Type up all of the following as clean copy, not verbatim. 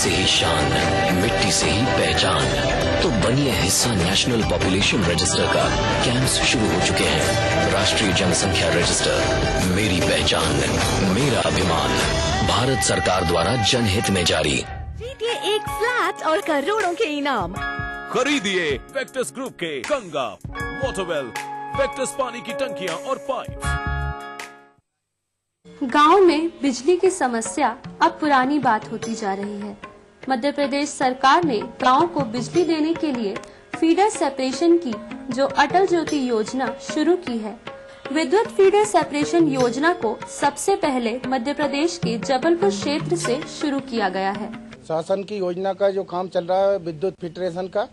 से ही शान, मिट्टी से ही पहचान। तो बनिए हिस्सा नेशनल पॉपुलेशन रजिस्टर का। कैंप्स शुरू हो चुके हैं। राष्ट्रीय जनसंख्या रजिस्टर, मेरी पहचान, मेरा अभिमान। भारत सरकार द्वारा जनहित में जारी। जीतिए एक फ्लैट और करोड़ों के इनाम। खरीदिए वेक्टर्स ग्रुप के गंगा, वाटरवेल, वेक्टर्स पानी की टंकियां और पाइप। गांव में बिजली की समस्या अब पुरानी बात होती जा रही है। मध्य प्रदेश सरकार ने गांव को बिजली देने के लिए फीडर सेपरेशन की जो अटल ज्योति योजना शुरू की है। विद्युत फीडर सेपरेशन योजना को सबसे पहले मध्य प्रदेश के जबलपुर क्षेत्र से शुरू किया गया है। शासन की योजना का जो काम चल रहा है विद्युत फिल्ट्रेशन का,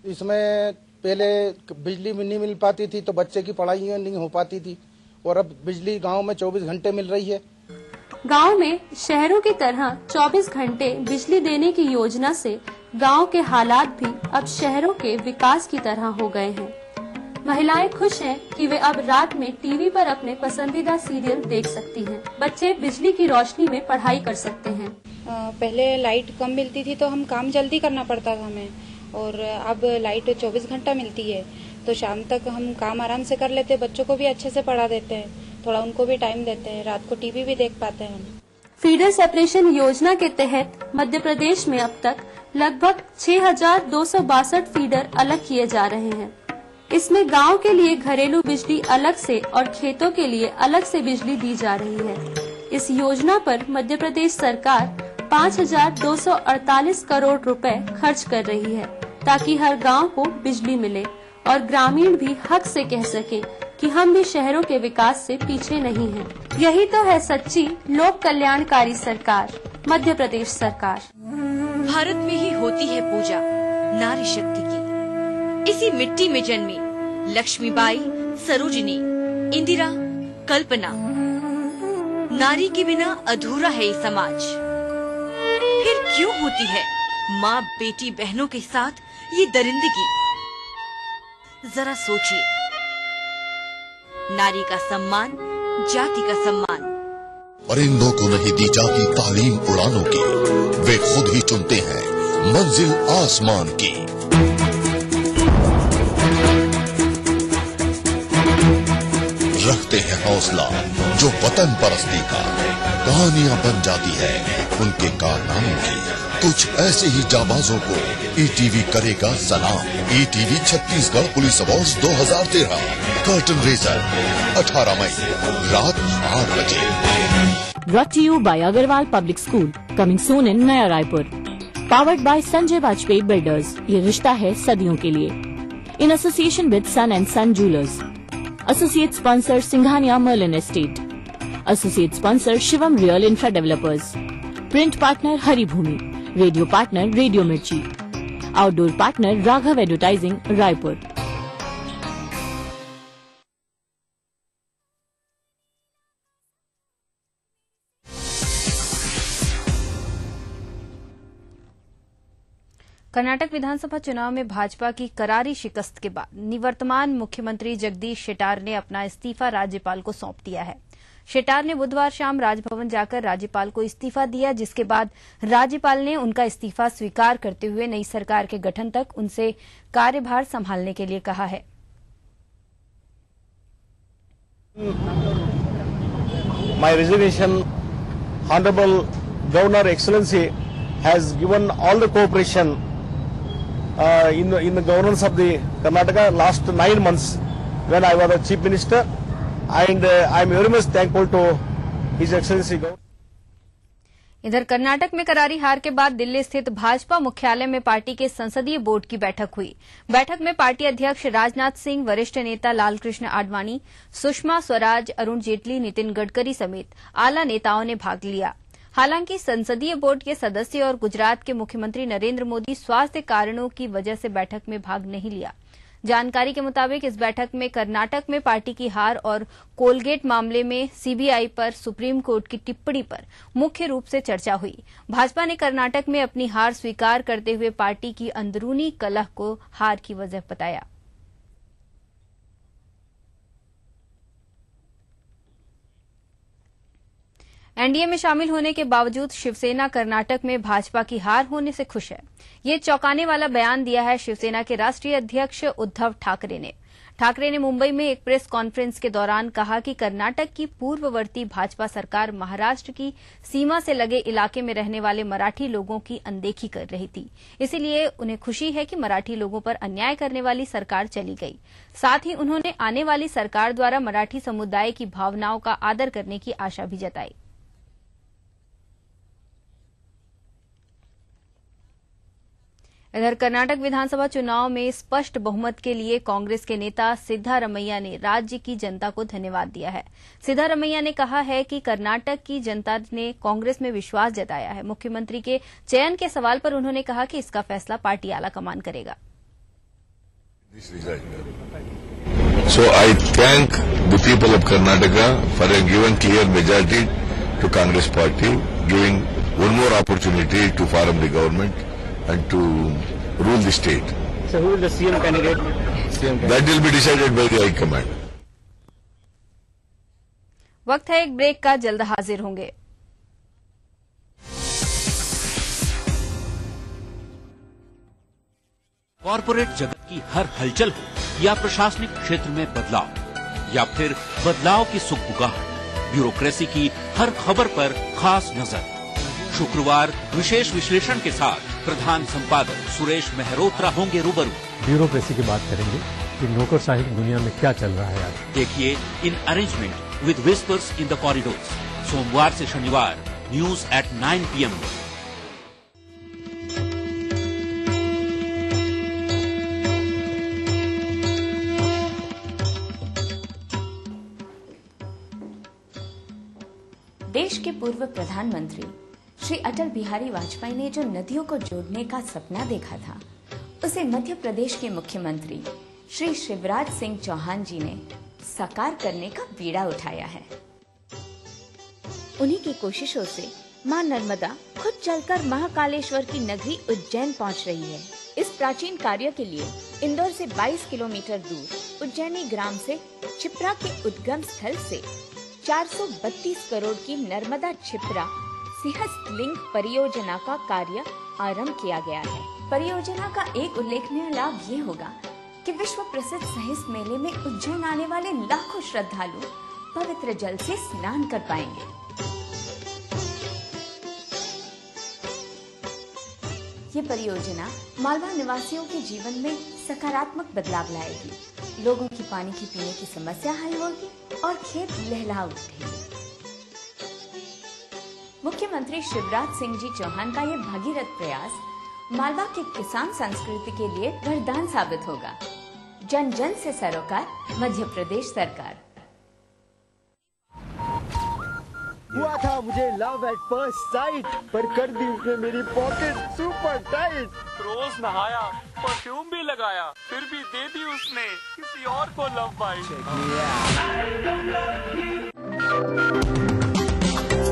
इसमें पहले बिजली नहीं मिल पाती थी तो बच्चे की पढ़ाई नहीं हो पाती थी, और अब बिजली गांव में 24 घंटे मिल रही है। गांव में शहरों की तरह 24 घंटे बिजली देने की योजना से गांव के हालात भी अब शहरों के विकास की तरह हो गए हैं। महिलाएं खुश हैं कि वे अब रात में टीवी पर अपने पसंदीदा सीरियल देख सकती हैं। बच्चे बिजली की रोशनी में पढ़ाई कर सकते हैं। पहले लाइट कम मिलती थी तो हम काम जल्दी करना पड़ता था हमें, और अब लाइट 24 घंटा मिलती है तो शाम तक हम काम आराम से कर लेते हैं। बच्चों को भी अच्छे से पढ़ा देते हैं, थोड़ा उनको भी टाइम देते हैं, रात को टीवी भी देख पाते हैं हम। फीडर सेपरेशन योजना के तहत मध्य प्रदेश में अब तक लगभग 6,262 फीडर अलग किए जा रहे हैं। इसमें गांव के लिए घरेलू बिजली अलग से और खेतों के लिए अलग से बिजली दी जा रही है। इस योजना पर मध्य प्रदेश सरकार 5,248 करोड़ रुपए खर्च कर रही है ताकि हर गांव को बिजली मिले और ग्रामीण भी हक से कह सके कि हम भी शहरों के विकास से पीछे नहीं हैं। यही तो है सच्ची लोक कल्याणकारी सरकार, मध्य प्रदेश सरकार। भारत में ही होती है पूजा नारी शक्ति की। इसी मिट्टी में जन्मी लक्ष्मीबाई, सरोजिनी, इंदिरा, कल्पना। नारी के बिना अधूरा है ये समाज। फिर क्यों होती है माँ बेटी बहनों के साथ ये दरिंदगी? जरा सोचिए। नारी का सम्मान, जाति का सम्मान। परिंदों को नहीं दी जाती तालीम उड़ानों की, वे खुद ही चुनते हैं मंजिल आसमान की। रखते हैं हौसला जो वतन परस्ती का, कहानियां बन जाती है उनके कारनामों की। कुछ ऐसे ही जाबाजों को ईटीवी करेगा सलाम। ETV Chhattisgarh police awards 2013, curtain raiser 18 मई रात 8 बजे। Brought to you by Agarwal Public School, coming soon in Naya Raipur. Powered by Sanjay Vajpayee Builders. ये रिश्ता है सदियों के लिए। In association with Sun and Sun Jewelers. Associate sponsor Singhania Merlin Estate. Associate sponsor Shivam Real Infra Developers. Print partner Hari Bhumi. Radio partner Radio Mirchi. Outdoor partner Raghav Advertising Raipur. Karnataka विधानसभा चुनाव में भाजपा की करारी शिकस्त के बाद निवर्तमान मुख्यमंत्री जगदीश शेट्टार ने अपना इस्तीफा राज्यपाल को सौंप दिया है। शेट्टार ने बुधवार शाम राजभवन जाकर राज्यपाल को इस्तीफा दिया, जिसके बाद राज्यपाल ने उनका इस्तीफा स्वीकार करते हुए नई सरकार के गठन तक उनसे कार्यभार संभालने के लिए कहा है। My resignation, Honorable Governor Excellency has given all the cooperation in the governance of the Karnataka last 9 months when I was the Chief Minister, and I am very much thankful to His Excellency Governor. इधर कर्नाटक में करारी हार के बाद दिल्ली स्थित भाजपा मुख्यालय में party के संसदीय बोर्ड की बैठक हुई। बैठक में पार्टी अध्यक्ष राजनाथ सिंह, वरिष्ठ नेता लालकृष्ण आडवाणी, सुषमा स्वराज, अरुण जेटली, नितिन गडकरी समेत आला नेताओं ने भाग लिया। हालांकि संसदीय बोर्ड के सदस्य और गुजरात के मुख्यमंत्री नरेंद्र मोदी स्वास्थ्य कारणों की वजह से बैठक में भाग नहीं लिया। जानकारी के मुताबिक इस बैठक में कर्नाटक में पार्टी की हार और कोलगेट मामले में सीबीआई पर सुप्रीम कोर्ट की टिप्पणी पर मुख्य रूप से चर्चा हुई। भाजपा ने कर्नाटक में अपनी हार स्वीकार करते हुए पार्टी की अंदरूनी कलह को हार की वजह बताया। एनडीए में शामिल होने के बावजूद शिवसेना कर्नाटक में भाजपा की हार होने से खुश है। ये चौंकाने वाला बयान दिया है शिवसेना के राष्ट्रीय अध्यक्ष उद्धव ठाकरे ने। ठाकरे ने मुंबई में एक प्रेस कॉन्फ्रेंस के दौरान कहा कि कर्नाटक की पूर्ववर्ती भाजपा सरकार महाराष्ट्र की सीमा से लगे इलाके में रहने वाले मराठी लोगों की अनदेखी कर रही थी, इसीलिए उन्हें खुशी है कि मराठी लोगों पर अन्याय करने वाली सरकार चली गई। साथ ही उन्होंने आने वाली सरकार द्वारा मराठी समुदाय की भावनाओं का आदर करने की आशा भी जताई। इधर कर्नाटक विधानसभा चुनाव में स्पष्ट बहुमत के लिए कांग्रेस के नेता सिद्धारमैया ने राज्य की जनता को धन्यवाद दिया है। सिद्धारमैया ने कहा है कि कर्नाटक की जनता ने कांग्रेस में विश्वास जताया है। मुख्यमंत्री के चयन के सवाल पर उन्होंने कहा कि इसका फैसला पार्टी आला कमान करेगा। So I thank the people of Karnataka for a given clear majority to Congress party, giving one more opportunity to form the government and to rule the state. So who will the CM candidate? That will be decided by the High Command. वक्त है एक break का, जल्द हाजिर होंगे। Corporate जगत की हर हलचल हो या प्रशासनिक क्षेत्र में बदलाव या फिर बदलाव की सुगबुगाहट, ब्यूरोक्रेसी की हर खबर पर खास नजर। शुक्रवार विशेष विश्लेषण के साथ प्रधान संपादक सुरेश मेहरोत्रा होंगे रूबरू। ब्यूरोक्रेसी की बात करेंगे कि नौकरशाही दुनिया में क्या चल रहा है आज। देखिए in arrangement with Whispers in the Corridors, सोमवार से शनिवार न्यूज एट 9 PM। देश के पूर्व प्रधानमंत्री श्री अटल बिहारी वाजपेयी ने जो नदियों को जोड़ने का सपना देखा था, उसे मध्य प्रदेश के मुख्यमंत्री श्री शिवराज सिंह चौहान जी ने साकार करने का बीड़ा उठाया है। उन्हीं की कोशिशों से मां नर्मदा खुद चलकर महाकालेश्वर की नगरी उज्जैन पहुंच रही है। इस प्राचीन कार्य के लिए इंदौर से 22 किलोमीटर दूर उज्जैनी ग्राम से क्षिप्रा के उद्गम स्थल से 432 करोड़ की नर्मदा क्षिप्रा सिंहस्थ लिंक परियोजना का कार्य आरंभ किया गया है। परियोजना का एक उल्लेखनीय लाभ ये होगा कि विश्व प्रसिद्ध सहिष्ठ मेले में उज्जैन आने वाले लाखों श्रद्धालु पवित्र जल से स्नान कर पाएंगे। ये परियोजना मालवा निवासियों के जीवन में सकारात्मक बदलाव लाएगी। लोगों की पानी की पीने की समस्या हल होगी और खेत लहला उठेंगे। मुख्यमंत्री शिवराज सिंह जी चौहान का ये भगीरथ प्रयास मालवा के किसान संस्कृति के लिए वरदान साबित होगा। जन जन से सरोकार, मध्य प्रदेश सरकार। हुआ था मुझे लव एट फर्स्ट साइट, पर कर दी उसने मेरी पॉकेट सुपर टाइट। रोज नहाया, परफ्यूम भी लगाया, फिर भी दे दी उसने किसी और को लव बाइट।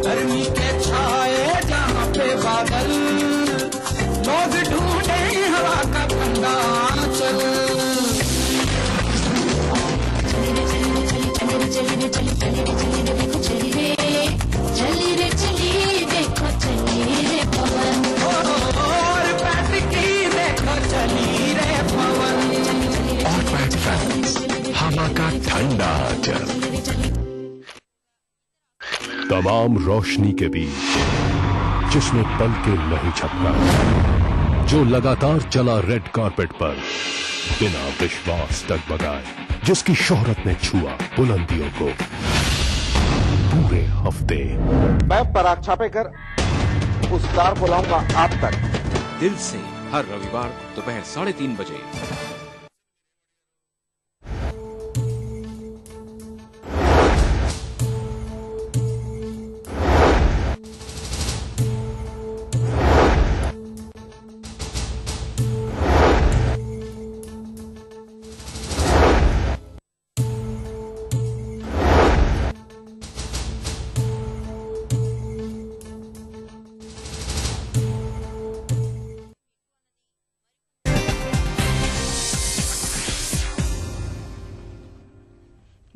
गर्मी के छाए जहाँ पे बादल, लोग ढूंढे हवा का ठंडा आंचल। चली रे चली देखो चली रे पवन, और बैठ की देखो चली रे पवन। और बैठ फैंस, हवा का ठंडा जल। तमाम रोशनी के बीच जिसने पल के नहीं झपका, जो लगातार चला रेड कारपेट पर बिना विश्वास डगमगाए, जिसकी शोहरत ने छुआ बुलंदियों को पूरे हफ्ते। मैं पराग छापेकर उस स्टार को लाऊंगा आप तक। दिल से हर रविवार दोपहर 3:30 बजे।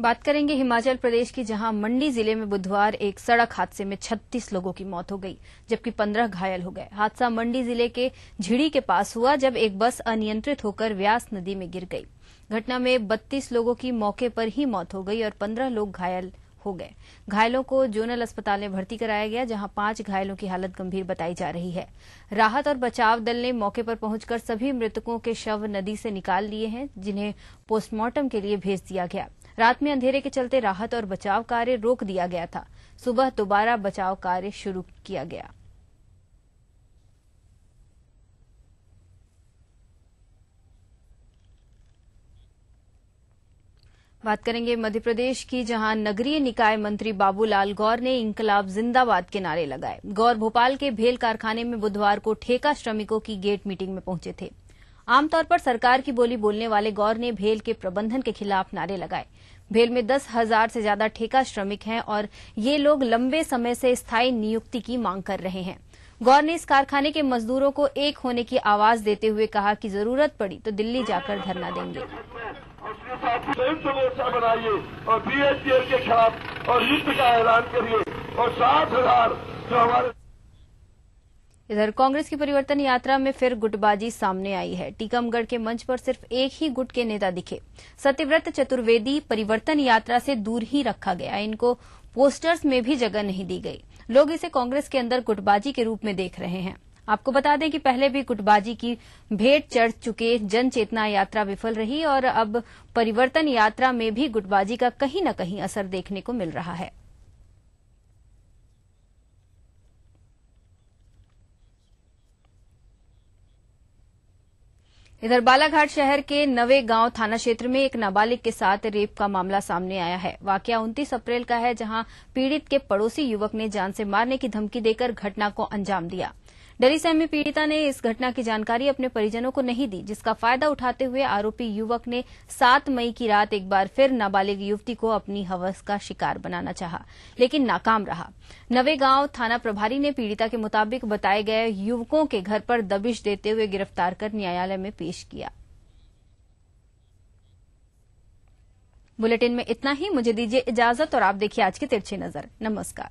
बात करेंगे हिमाचल प्रदेश की, जहां मंडी जिले में बुधवार एक सड़क हादसे में 36 लोगों की मौत हो गई, जबकि 15 घायल हो गए। हादसा मंडी जिले के झिड़ी के पास हुआ, जब एक बस अनियंत्रित होकर व्यास नदी में गिर गई। घटना में 32 लोगों की मौके पर ही मौत हो गई और 15 लोग घायल हो गए। घायलों को जोनल अस्पताल में भर्ती कराया गया, जहां 5 घायलों की हालत गंभीर बताई जा रही है। राहत और बचाव दल ने मौके पर पहुंचकर सभी मृतकों के शव नदी से निकाल लिए हैं, जिन्हें पोस्टमार्टम के लिए भेज दिया गया। रात में अंधेरे के चलते राहत और बचाव कार्य रोक दिया गया था। सुबह दोबारा बचाव कार्य शुरू किया गया। बात करेंगे मध्य प्रदेश की, जहां नगरीय निकाय मंत्री बाबूलाल गौर ने इंकलाब जिंदाबाद के नारे लगाए। गौर भोपाल के भेल कारखाने में बुधवार को ठेका श्रमिकों की गेट मीटिंग में पहुंचे थे। आमतौर पर सरकार की बोली बोलने वाले गौर ने भेल के प्रबंधन के खिलाफ नारे लगाए। भेल में 10,000 से ज्यादा ठेका श्रमिक हैं और ये लोग लंबे समय से स्थायी नियुक्ति की मांग कर रहे हैं। गौर ने इस कारखाने के मजदूरों को एक होने की आवाज देते हुए कहा कि जरूरत पड़ी तो दिल्ली जाकर धरना देंगे। संयुक्त मोर्चा बनाइए और बीएचईएल के खिलाफ और युद्ध का ऐलान करिए और 60,000 जो हमारे। इधर कांग्रेस की परिवर्तन यात्रा में फिर गुटबाजी सामने आई है। टीकमगढ़ के मंच पर सिर्फ एक ही गुट के नेता दिखे। सत्यव्रत चतुर्वेदी परिवर्तन यात्रा से दूर ही रखा गया। इनको पोस्टर्स में भी जगह नहीं दी गई। लोग इसे कांग्रेस के अंदर गुटबाजी के रूप में देख रहे हैं। आपको बता दें कि पहले भी गुटबाजी की भेंट चढ़ चुके जन चेतना यात्रा विफल रही और अब परिवर्तन यात्रा में भी गुटबाजी का कहीं न कहीं असर देखने को मिल रहा है। इधर बालाघाट शहर के नवे गांव थाना क्षेत्र में एक नाबालिग के साथ रेप का मामला सामने आया है। वाकया 29 अप्रैल का है, जहां पीड़ित के पड़ोसी युवक ने जान से मारने की धमकी देकर घटना को अंजाम दिया। डरी सहमी पीड़िता ने इस घटना की जानकारी अपने परिजनों को नहीं दी, जिसका फायदा उठाते हुए आरोपी युवक ने 7 मई की रात एक बार फिर नाबालिग युवती को अपनी हवस का शिकार बनाना चाहा, लेकिन नाकाम रहा। नवेगांव थाना प्रभारी ने पीड़िता के मुताबिक बताए गए युवकों के घर पर दबिश देते हुए गिरफ्तार कर न्यायालय में पेश किया। बुलेटिन में इतना ही। मुझे दीजिए इजाजत और आप देखिए आज की तिरछी नजर। नमस्कार।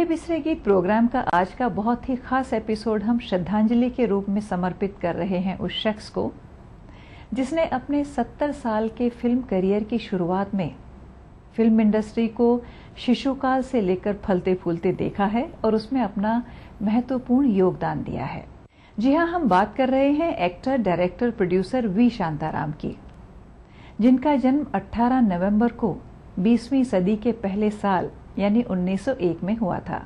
बिसरेगी प्रोग्राम का आज का बहुत ही खास एपिसोड हम श्रद्धांजलि के रूप में समर्पित कर रहे हैं उस शख्स को जिसने अपने 70 साल के फिल्म करियर की शुरुआत में फिल्म इंडस्ट्री को शिशुकाल से लेकर फलते फूलते देखा है और उसमें अपना महत्वपूर्ण योगदान दिया है। जी हां, हम बात कर रहे हैं actor, director, producer V Shantaram की। जिनका जन्म 18 नवंबर को 20वीं सदी के पहले साल यानी 1901 में हुआ था।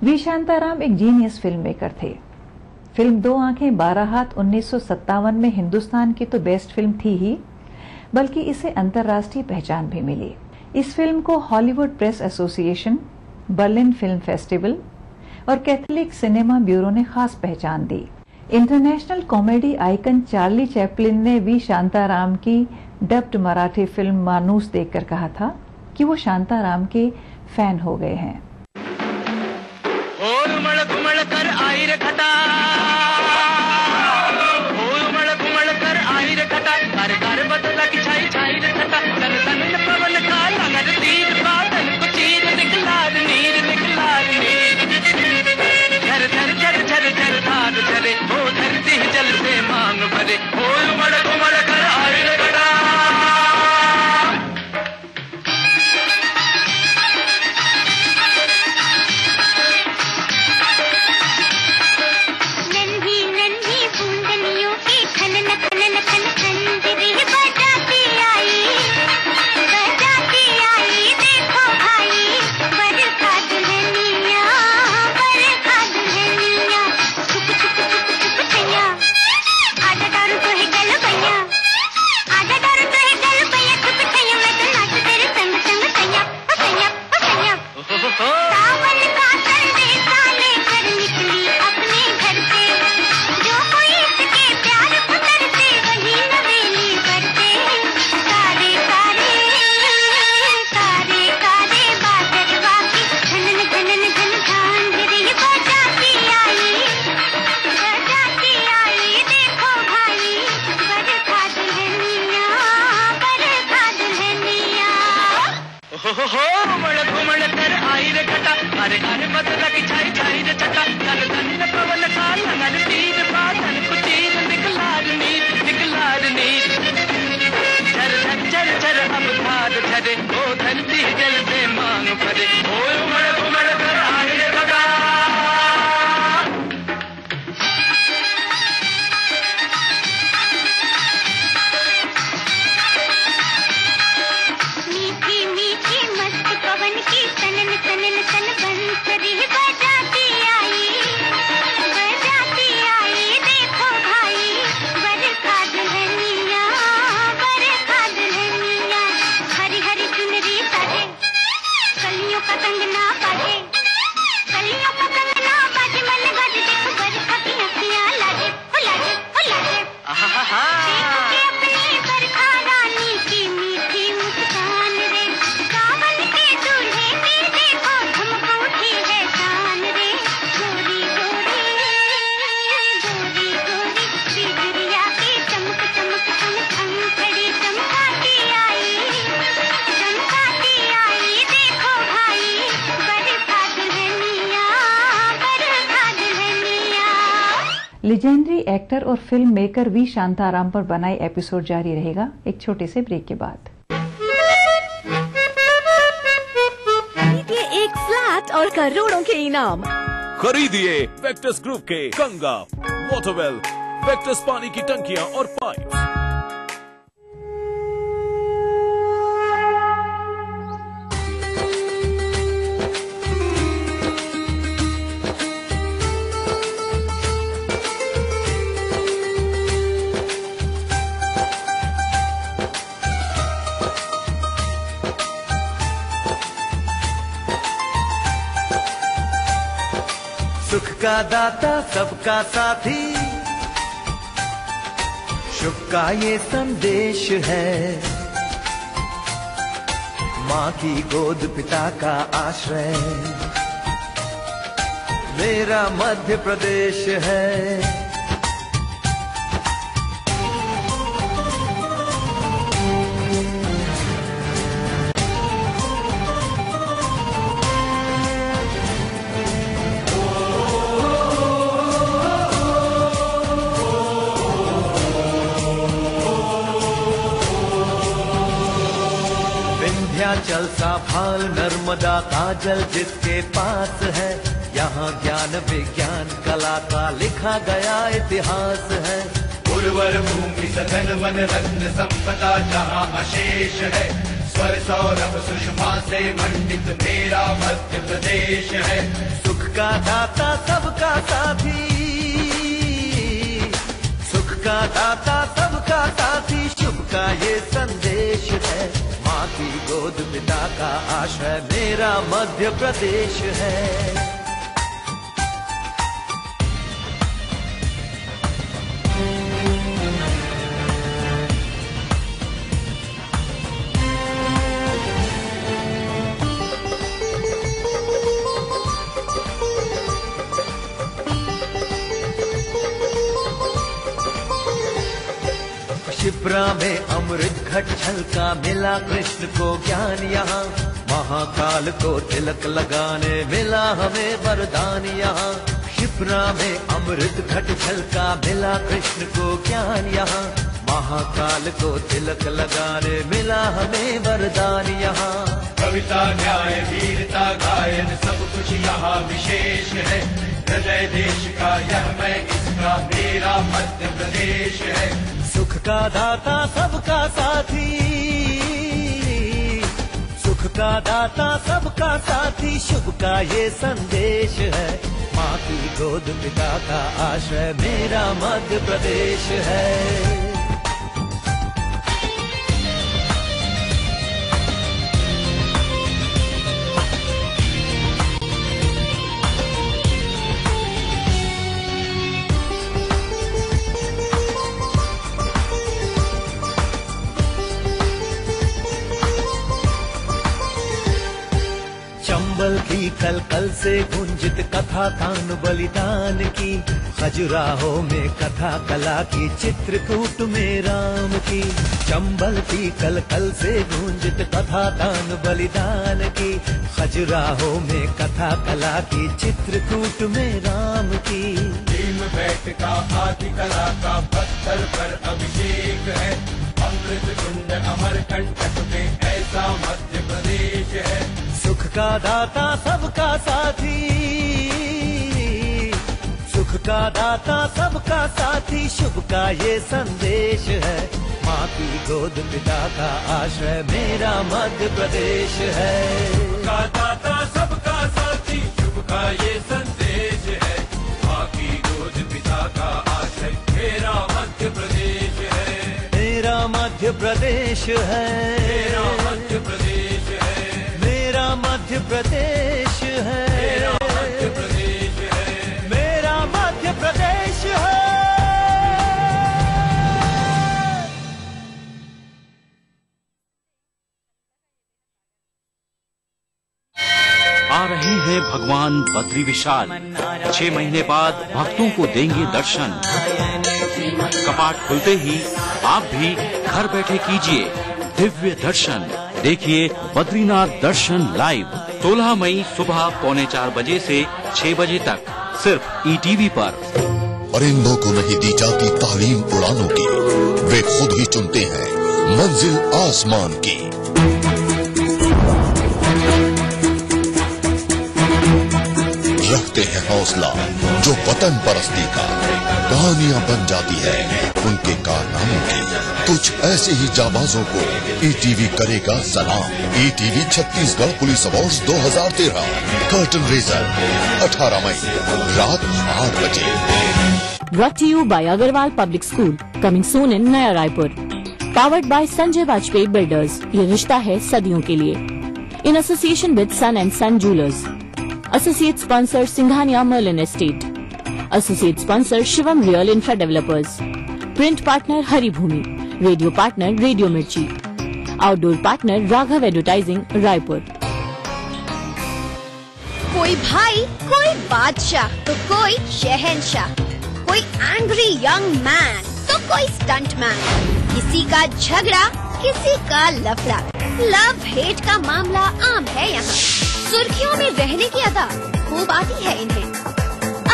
वी शांताराम एक जीनियस फिल्म मेकर थे। फिल्म 2 आंखें 12 हाथ 1957 में हिंदुस्तान की तो बेस्ट फिल्म थी ही, बल्कि इसे अंतर्राष्ट्रीय पहचान भी मिली। इस फिल्म को Hollywood Press Association, Berlin film festival और कैथोलिक सिनेमा ब्यूरो ने खास पहचान दी। International comedy icon Charlie Chaplin ने वी शांताराम की डब्ड मराठी फिल्म मानूस देखकर कहा था कि वो शांताराम के फैन हो गए हैं। उमड़ घुमड़ कर आई रे खटा, उमड़ घुमड़ कर आई रे खटा, कर कर बदला की छाई छाई रे खटा, तन तन पवन का लंगर तीर बादल को चीर निकलार नीर झर झर झर झर झर धार झरे, वो धरती जल से मांग भरे, उमड़ घुमड़ कर आई रे खटा। लेजेंडरी एक्टर और फिल्म मेकर वी शांताराम पर बनाई एपिसोड जारी रहेगा एक छोटे से ब्रेक के बाद। खरीदिए एक फ्लैट और करोड़ों के इनाम। खरीदिए वेक्टस ग्रुप के गंगा, वाटरवेल, वेक्टस पानी की टंकियां और पाइप। सुख का दाता सबका साथी, शुभ का ये संदेश है। माँ की गोद पिता का आश्रय, मेरा मध्य प्रदेश है। चल सा भाल नर्मदा का जल जिसके पास है, यहाँ ज्ञान विज्ञान कला का लिखा गया इतिहास है। उर्वर भूमि सघन वन रत्न संपदा जहाँ अशेष है, स्वर सौरभ सुषमा से मंडित मेरा मध्य प्रदेश है। सुख का दाता सबका साथी, सुख का दाता सबका साथी, शुभ का ये संदेश है। माँ की गोद पिता का आश्रय, मेरा मध्य प्रदेश है। शिप्रा में अमृत घट छलका, मिला कृष्ण को ज्ञान यहाँ। महाकाल को तिलक लगाने मिला हमें वरदान यहाँ। शिप्रा में अमृत घट छलका, मिला कृष्ण को ज्ञान यहाँ। महाकाल को तिलक लगाने मिला हमें वरदान यहाँ। कविता न्याय वीरता गायन सब कुछ यहाँ विशेष है। हृदय देश का यह मैं इसका मेरा मध्य प्रदेश है। सुख का दाता सबका साथी, सुख का दाता सबका साथी, शुभ का ये संदेश है। माँ की गोद पिता का आश्रय, मेरा मध्य प्रदेश है। चंबल की कल कल से गुंजित कथा तान बलिदान की, खजुराहो में कथा कला की, चित्रकूट में राम की। चंबल की कल कल से गुंजित कथा तान बलिदान की, खजुराहो में कथा कला की, चित्रकूट में राम की। भीम बैठ का आदि कला का पत्थर पर अभिषेक है। अमृत कुंड अमरकंटक में ऐसा मध्य प्रदेश है। सुख का दाता सबका साथी, सुख का दाता सबका साथी, शुभ का ये संदेश है। माँ की गोद पिता का आश्रय, मेरा मध्य प्रदेश है। का दाता सबका साथी, शुभ का ये संदेश है। माँ की गोद पिता का आश्रय, मेरा मध्य प्रदेश है। मेरा मध्य प्रदेश है। मेरा मध्य प्रदेश है। मेरा मध्य प्रदेश है। मेरा मध्य प्रदेश है। मेरा मध्य प्रदेश है। आ रहे हैं भगवान बद्री विशाल। 6 महीने बाद भक्तों को देंगे दर्शन। कपाट खुलते ही आप भी घर बैठे कीजिए दिव्य दर्शन। देखिए बद्रीनाथ दर्शन लाइव 16 मई सुबह 3:45 बजे से 6 बजे तक सिर्फ ETV पर। परिंदों को नहीं दी जाती तालीम उड़ानों की, वे खुद ही चुनते हैं मंजिल आसमान की। रखते हैं हौसला जो वतन परस्ती का, कहानियां बन जाती है उनके कारनामों की। कुछ ऐसे ही जाबाजों को ईटीवी करेगा सलाम। ETV Chhattisgarh police awards 2013, curtain raiser 18 मई रात 8 बजे। Brought to you by Agarwal Public School, coming soon in Naya Raipur. Powered by Sanjay Bajpayee Builders. ये रिश्ता है सदियों के लिए. In association with Sun and Sun Jewelers. Associate sponsor Singhania Merlin Estate. Associate sponsor Shivam Real Infra Developers. Print partner Hari Bhumi. Radio partner Radio Mirchi. Outdoor partner Raghav Advertising Raipur. कोई भाई, कोई बादशाह, तो कोई शहंशाह, कोई angry young man, तो कोई stunt man. किसी का झगड़ा, किसी का लफड़ा, लव हेट का मामला आम है यहाँ। सुर्खियों में रहने की अदा खूब आती है इन्हें।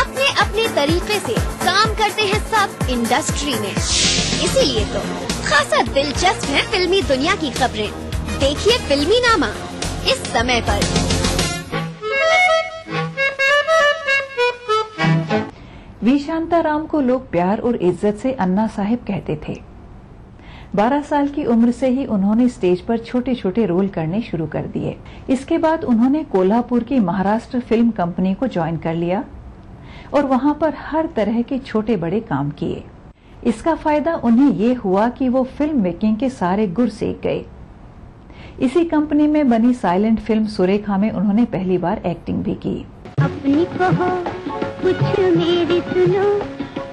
अपने अपने तरीके से काम करते हैं सब इंडस्ट्री में। इसीलिए तो खासा दिलचस्प है फिल्मी दुनिया की खबरें। देखिए फिल्मी नामा इस समय पर। वी शांताराम को लोग प्यार और इज्जत से अन्ना साहिब कहते थे। 12 साल की उम्र से ही उन्होंने स्टेज पर छोटे छोटे रोल करने शुरू कर दिए। इसके बाद उन्होंने कोल्हापुर की महाराष्ट्र फिल्म कंपनी को ज्वाइन कर लिया और वहां पर हर तरह के छोटे बड़े काम किए। इसका फायदा उन्हें ये हुआ कि वो फिल्म मेकिंग के सारे गुर सीख गए। इसी कंपनी में बनी साइलेंट फिल्म सुरेखा में उन्होंने पहली बार एक्टिंग भी की। अपनी कहो कुछ मेरी सुनो,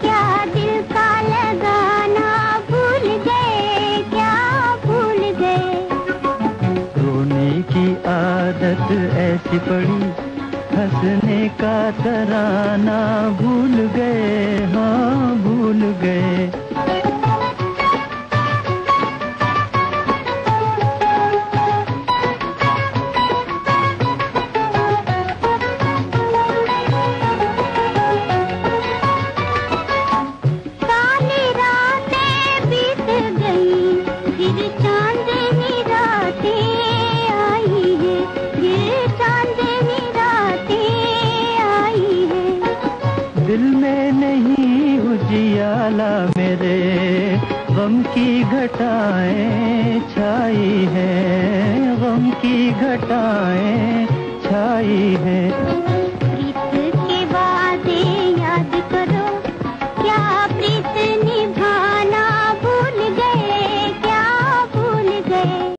क्या दिल का लगाना भूल गए, क्या भूल गए। रोने की आदत ऐसी पड़ी, हंसने का तराना भूल गए, हाँ भूल गए। मेरे गम की घटाएं छाई है, गम की घटाएं छाई है।